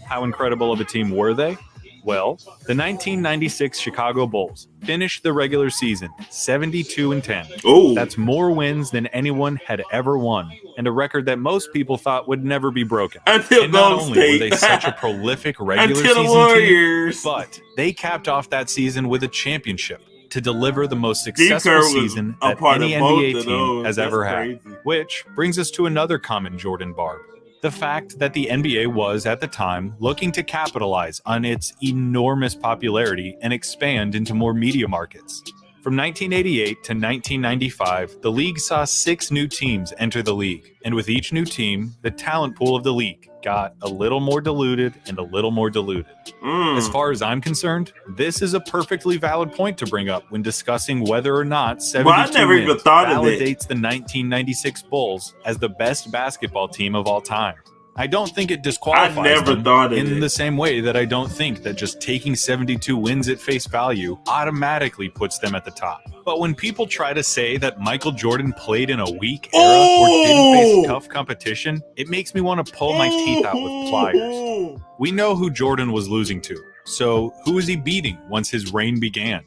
S3: How incredible of a team were they? Well, the 1996 Chicago Bulls finished the regular season 72-10. That's more wins than anyone had ever won, and a record that most people thought would never be broken. And not only were they such a prolific regular season team, but they capped off that season with a championship to deliver the most successful season that any NBA team has ever had. Which brings us to another common Jordan barb. The fact that the NBA was, at the time, looking to capitalize on its enormous popularity and expand into more media markets. From 1988 to 1995, the league saw 6 new teams enter the league, and with each new team, the talent pool of the league got a little more diluted and a little more diluted. As far as I'm concerned, this is a perfectly valid point to bring up when discussing whether or not 72 wins validates the 1996 Bulls as the best basketball team of all time. I don't think it disqualifies them in the same way that I don't think that just taking 72 wins at face value automatically puts them at the top. But when people try to say that Michael Jordan played in a weak era or didn't face tough competition, it makes me want to pull my teeth out with pliers. We know who Jordan was losing to, so who is he beating once his reign began?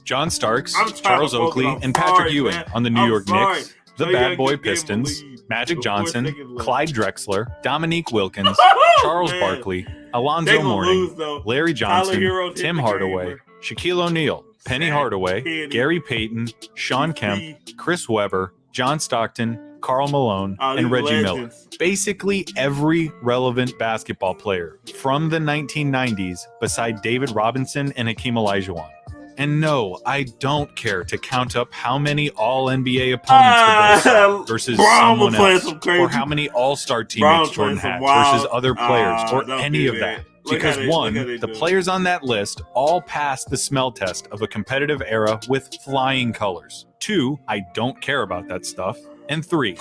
S3: John Starks, Charles Oakley, and Patrick Ewing on the New York Knicks, the Bad Boy Pistons, Magic Johnson, Clyde Drexler, Dominique Wilkins, Charles Barkley, Alonzo Mourning, Larry Johnson, Tim Hardaway, Shaquille O'Neal, Penny Hardaway, Gary Payton, Sean Kemp, Chris Webber, John Stockton, Karl Malone, and Reggie Miller. Basically every relevant basketball player from the 1990s beside David Robinson and Hakeem Olajuwon. And no, I don't care to count up how many all-NBA opponents the Bulls had versus someone else, or how many all-star teammates Jordan had versus other players, or any of that. Because one, the players on that list all passed the smell test of a competitive era with flying colors. 2, I don't care about that stuff. And 3,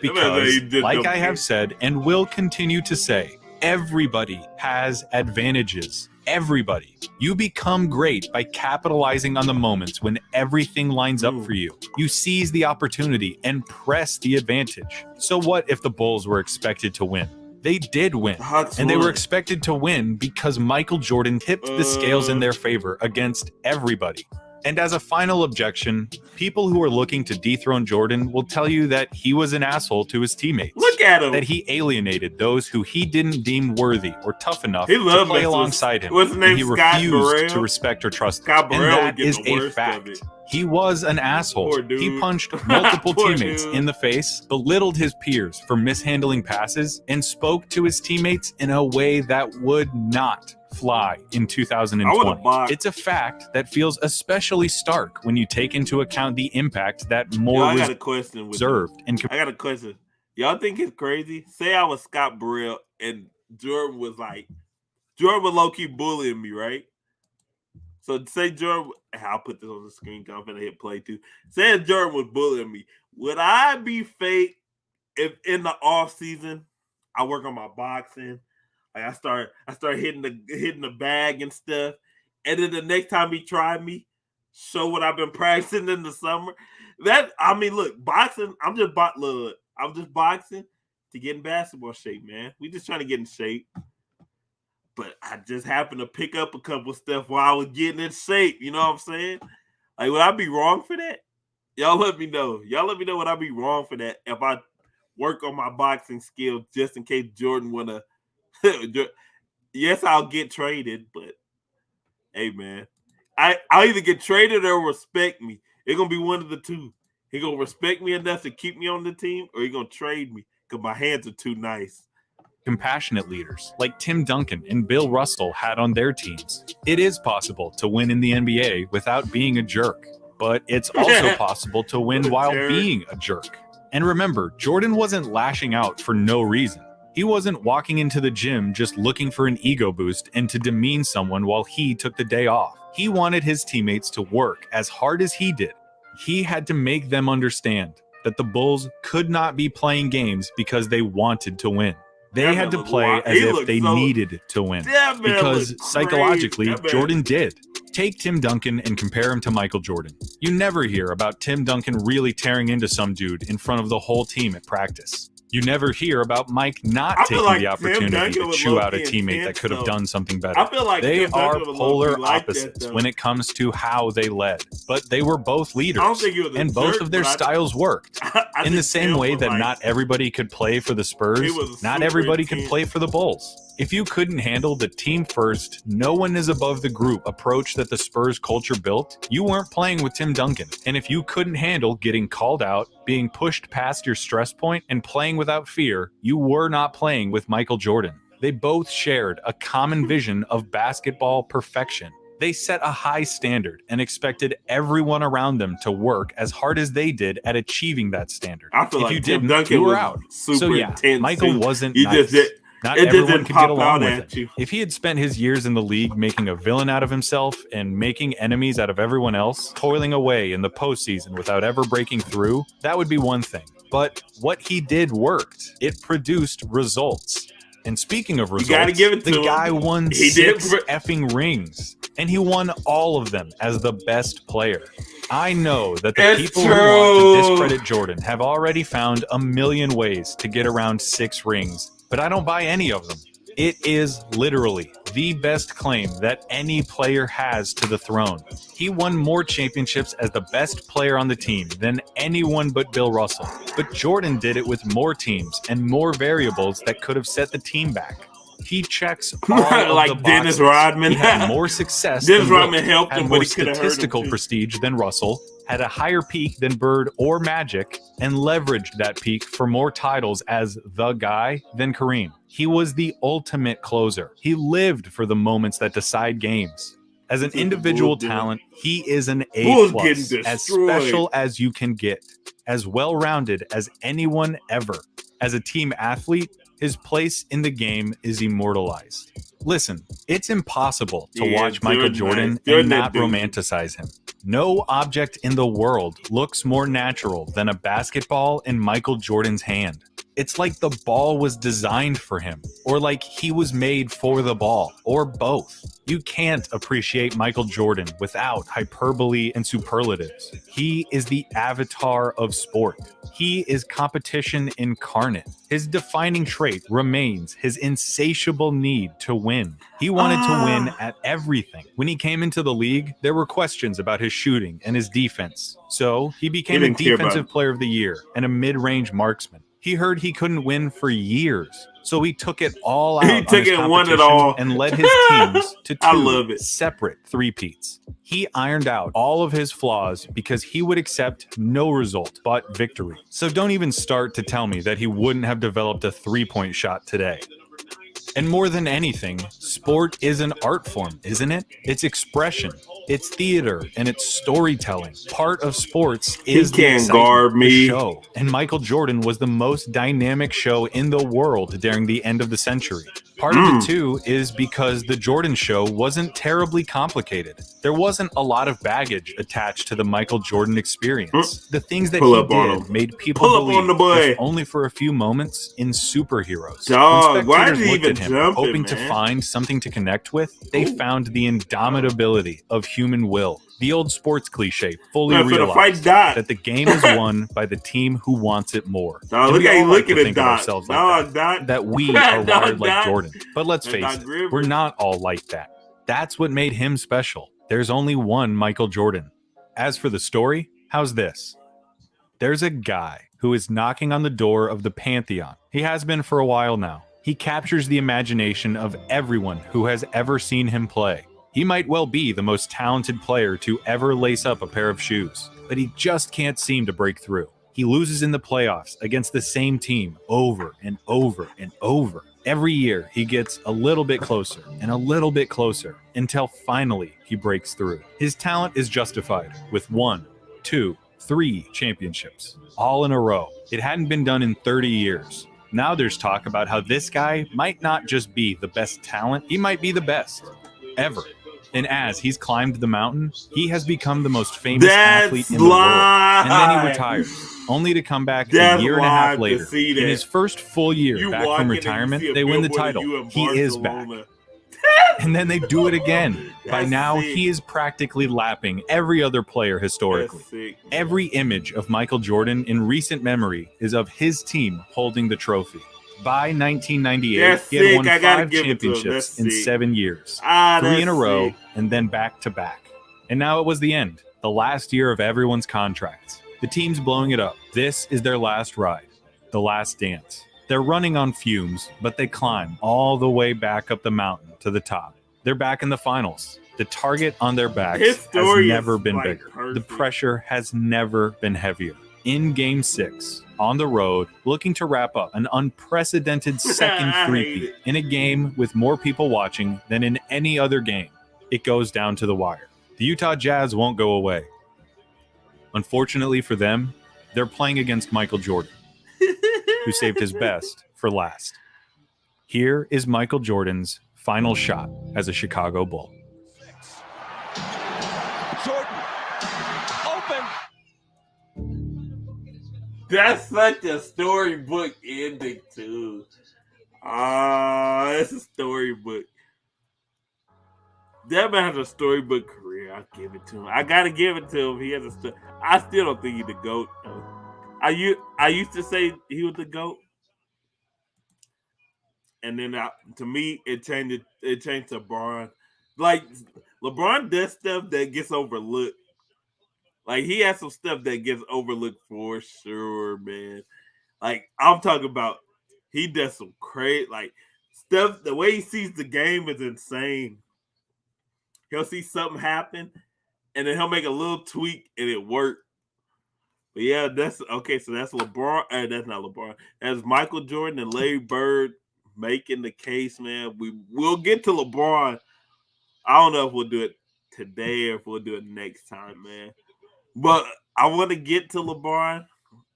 S3: because, like I have said and will continue to say, everybody has advantages. Everybody. You become great by capitalizing on the moments when everything lines up for you. You seize the opportunity and press the advantage. So what if the Bulls were expected to win? They did win, and they were expected to win because Michael Jordan tipped the scales in their favor against everybody. And as a final objection, people who are looking to dethrone Jordan will tell you that he was an asshole to his teammates.
S1: Look at him.
S3: That he alienated those who he didn't deem worthy or tough enough to play alongside him. And he refused to respect or trust them. And that is a fact. He was an asshole. He punched multiple teammates in the face, belittled his peers for mishandling passes, and spoke to his teammates in a way that would not fly in 2020. It's a fact that feels especially stark when you take into account the impact that more
S1: I got a question I got a question. Y'all think it's crazy? Say I was Scott Burrell and Jordan was low-key bullying me, right? So say Jordan, I'll put this on the screen because I'm going to hit play too. Say Jordan was bullying me. Would I be fake if in the off season I work on my boxing? Like I start hitting the bag and stuff, and then the next time he tried me, show what I've been practicing in the summer. Look, boxing. I'm just boxing to get in basketball shape, man. We just trying to get in shape. But I just happened to pick up a couple stuff while I was getting in shape. You know what I'm saying? Like, would I be wrong for that? Y'all let me know. Would I be wrong for that if I work on my boxing skills just in case Jordan wanna. Yes, I'll get traded, but hey, man, I'll either get traded or respect me. It's gonna be one of the two. He gonna respect me enough to keep me on the team, or he gonna trade me because my hands are too nice.
S3: Compassionate leaders like Tim Duncan and Bill Russell had on their teams. It is possible to win in the NBA without being a jerk, but it's also possible to win while being a jerk. And remember, Jordan wasn't lashing out for no reason. He wasn't walking into the gym just looking for an ego boost and to demean someone while he took the day off. He wanted his teammates to work as hard as he did. He had to make them understand that the Bulls could not be playing games because they wanted to win. They had to play as if they needed to win. Because psychologically, Jordan did. Take Tim Duncan and compare him to Michael Jordan. You never hear about Tim Duncan really tearing into some dude in front of the whole team at practice. You never hear about Mike not taking the opportunity to chew out a teammate that could have done something better.
S1: I feel like
S3: they are polar opposites when it comes to how they led, but they were both leaders, and both of their styles worked. In the same way that not everybody could play for the Spurs, not everybody could play for the Bulls. If you couldn't handle the team first, no one is above the group approach that the Spurs culture built, you weren't playing with Tim Duncan. And if you couldn't handle getting called out, being pushed past your stress point, and playing without fear, you were not playing with Michael Jordan. They both shared a common vision of basketball perfection. They set a high standard and expected everyone around them to work as hard as they did at achieving that standard.
S1: I feel
S3: If
S1: like
S3: you
S1: Tim
S3: didn't,
S1: Duncan
S3: you were
S1: was
S3: out.
S1: super
S3: So yeah,
S1: intense,
S3: Michael
S1: too.
S3: wasn't
S1: You
S3: nice.
S1: just did-
S3: Not
S1: it just
S3: everyone
S1: didn't
S3: could
S1: pop
S3: get along
S1: out
S3: with
S1: at
S3: it.
S1: you.
S3: If he had spent his years in the league making a villain out of himself and making enemies out of everyone else, toiling away in the postseason without ever breaking through, that would be one thing. But what he did worked. It produced results. And speaking of results,
S1: gotta give it to
S3: the
S1: him.
S3: guy won
S1: He did
S3: 6 effing rings. And he won all of them as the best player. I know that the
S1: It's
S3: people who
S1: true.
S3: want to discredit Jordan have already found a million ways to get around 6 rings, but I don't buy any of them. It is literally the best claim that any player has to the throne. He won more championships as the best player on the team than anyone but Bill Russell. But Jordan did it with more teams and more variables that could have set the team back. He checks all of
S1: Like
S3: the
S1: Dennis
S3: boxes.
S1: Rodman.
S3: He had more success
S1: Dennis
S3: than Wilt,
S1: Rodman helped
S3: had
S1: him,
S3: more
S1: but he coulda hurt him,
S3: statistical
S1: too.
S3: prestige than Russell, had a higher peak than Bird or Magic, and leveraged that peak for more titles as the guy than Kareem. He was the ultimate closer. He lived for the moments that decide games. As an individual talent, he is an
S1: Bulls
S3: A+,
S1: getting
S3: as
S1: destroyed.
S3: special as you can get, as well-rounded as anyone ever. As a team athlete, his place in the game is immortalized. Listen, it's impossible to
S1: Yeah,
S3: watch Michael
S1: Jordan,
S3: Jordan
S1: nice. Jordan,
S3: and
S1: that
S3: not
S1: dude.
S3: romanticize him. No object in the world looks more natural than a basketball in Michael Jordan's hand. It's like the ball was designed for him, or like he was made for the ball, or both. You can't appreciate Michael Jordan without hyperbole and superlatives. He is the avatar of sport. He is competition incarnate. His defining trait remains his insatiable need to win. He wanted to win at everything. When he came into the league, there were questions about his shooting and his defense. So he became a
S1: didn't care about
S3: defensive
S1: it.
S3: player of the year and a mid-range marksman. He heard he couldn't win for years, so he took it all out
S1: He
S3: on
S1: took
S3: his
S1: it and won it
S3: competition
S1: all.
S3: and led his teams to
S1: I
S3: 2
S1: love it.
S3: separate three-peats. He ironed out all of his flaws because he would accept no result but victory. So don't even start to tell me that he wouldn't have developed a three-point shot today. And more than anything, sport is an art form, isn't it? It's expression, it's theater, and it's storytelling. Part of sports is the
S1: can't
S3: excitement,
S1: guard
S3: the
S1: me.
S3: show. And Michael Jordan was the most dynamic show in the world during the end of the century. Part of it, too, is because the Jordan show wasn't terribly complicated. There wasn't a lot of baggage attached to the Michael Jordan experience. The things that
S1: Pull
S3: he
S1: up on
S3: did
S1: him.
S3: made people
S1: Pull up
S3: believe,
S1: on the boy.
S3: if only for a few moments, in superheroes.
S1: Dog,
S3: When
S1: why
S3: spectators
S1: did he
S3: looked
S1: even
S3: at him,
S1: jump it,
S3: hoping to
S1: man?
S3: find something to connect with, they found the indomitability of human will. The old sports cliche fully
S1: Man, for the
S3: realized
S1: fight, Dot.
S3: that the game is won by the team who wants it more.
S1: Dog,
S3: And
S1: look
S3: we
S1: how you
S3: all like
S1: looking
S3: to
S1: at
S3: think of
S1: Dot.
S3: ourselves like
S1: Dog, Dot.
S3: that we are
S1: Dog,
S3: wired like
S1: Dot.
S3: Jordan. But let's
S1: And
S3: face
S1: Doc
S3: it,
S1: Rivers.
S3: we're not all like that. That's what made him special. There's only one Michael Jordan. As for the story, how's this? There's a guy who is knocking on the door of the Pantheon. He has been for a while now. He captures the imagination of everyone who has ever seen him play. He might well be the most talented player to ever lace up a pair of shoes, but he just can't seem to break through. He loses in the playoffs against the same team over and over and over. Every year, he gets a little bit closer and a little bit closer until finally he breaks through. His talent is justified with 1, 2, 3 championships, all in a row. It hadn't been done in 30 years. Now there's talk about how this guy might not just be the best talent, he might be the best ever. And as he's climbed the mountain, he has become the most famous athlete in the world. And then he retires, only to come back
S1: That's
S3: a year and a half
S1: live to
S3: later.
S1: see
S3: In
S1: that.
S3: his first full year
S1: You
S3: back
S1: walk
S3: from
S1: in and you
S3: retirement,
S1: see a
S3: they win the
S1: billboard of
S3: title.
S1: you in
S3: He is back.
S1: Barcelona.
S3: And then they do it again. By
S1: That's
S3: now,
S1: sick.
S3: he is practically lapping every other player historically.
S1: That's sick.
S3: Every image of Michael Jordan in recent memory is of his team holding the trophy. By 1998,
S1: That's
S3: he had
S1: sick.
S3: won
S1: I gotta
S3: 5
S1: give it to him.
S3: championships
S1: That's
S3: in
S1: sick.
S3: 7 years. 3
S1: that's
S3: in a row,
S1: sick.
S3: and then back to back. And now it was the end, the last year of everyone's contracts. The team's blowing it up. This is their last ride, the last dance. They're running on fumes, but they climb all the way back up the mountain to the top. They're back in the finals. The target on their backs
S1: His
S3: has
S1: story
S3: never
S1: is,
S3: been
S1: like,
S3: bigger. The
S1: perfect.
S3: pressure has never been heavier. In Game 6, on the road, looking to wrap up an unprecedented second
S1: I hate
S3: three-peat
S1: it.
S3: in a game with more people watching than in any other game. it goes down to the wire. The Utah Jazz won't go away. Unfortunately for them, they're playing against Michael Jordan, who saved his best for last. Here is Michael Jordan's final shot as a Chicago Bull.
S10: Jordan, open.
S1: That's such a storybook ending, too. It's a storybook. That man has a storybook career. I'll give it to him. I gotta give it to him. He has a. I still don't think he's the GOAT. I used to say he was the GOAT, and then to me it changed. It changed to LeBron. Like LeBron does stuff that gets overlooked. Like he has some stuff that gets overlooked for sure, man. Like I'm talking about, he does some crazy stuff. The way he sees the game is insane. He'll see something happen, and then he'll make a little tweak, and it worked. But yeah, that's okay. So that's LeBron. That's not LeBron. That's Michael Jordan and Larry Bird making the case, man. We'll get to LeBron. I don't know if we'll do it today or if we'll do it next time, man. But I want to get to LeBron,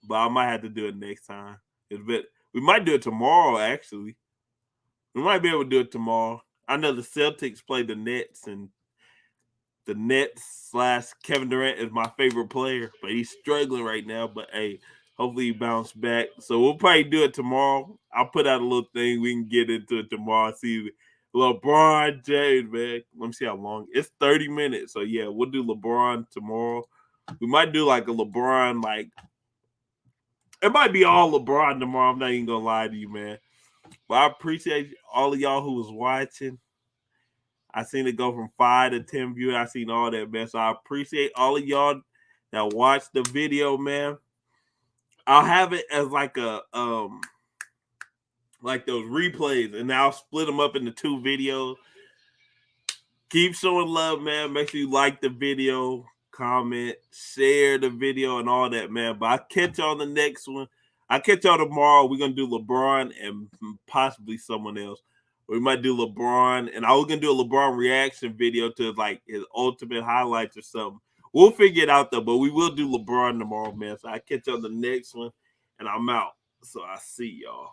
S1: but I might have to do it next time. We might do it tomorrow, actually. We might be able to do it tomorrow. I know the Celtics play the Nets, and the Nets / Kevin Durant is my favorite player, but he's struggling right now. But hey, hopefully he bounce back. So we'll probably do it tomorrow. I'll put out a little thing. We can get into it tomorrow. See LeBron James, man. Let me see how long. It's 30 minutes. So yeah, we'll do LeBron tomorrow. We might do like a LeBron, it might be all LeBron tomorrow. I'm not even gonna lie to you, man. But I appreciate all of y'all who was watching. I seen it go from 5 to 10 viewers. I seen all that, man. So I appreciate all of y'all that watched the video, man. I'll have it as like those replays, and I'll split them up into 2 videos. Keep showing love, man. Make sure you like the video, comment, share the video, and all that, man. But I'll catch y'all on the next one. I'll catch y'all tomorrow. We're going to do LeBron and possibly someone else. We might do LeBron, and I was going to do a LeBron reaction video to his ultimate highlights or something. We'll figure it out, though, but we will do LeBron tomorrow, man. So I'll catch y'all on the next one, and I'm out. So I see y'all.